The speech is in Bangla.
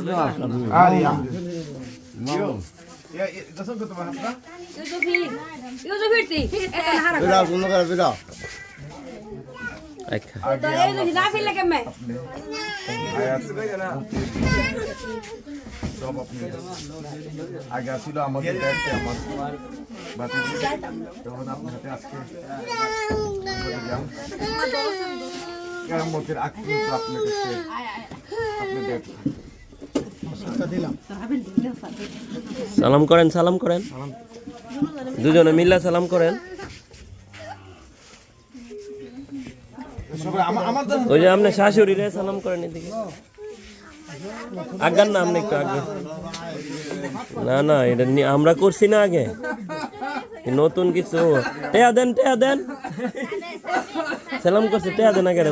Ali, Mau. Ya, dasar ke tempat apa? Yusufir ti. Viral, কোনো করে viral. আচ্ছা তো এই যদি না ফিরলে কেমনে? Ayat সব আপনি আগে ছিল আমাদের দায়িত্বে আমার বাতি যখন আপনার হাতে আজকে কেমতের আগে আপনার কাছে আপনি দায়িত্ব সালাম করেন দুজনে মিল্লা সালাম করেন ওই যে আপনি শাশুড়িরে সালাম করেন এদিকে আজ্ঞার না আপনি একটু আগে না এটা আমরা করছি না আগে নতুন কিছু টেয়া দেন সালাম করছে টেয়া দেন আগে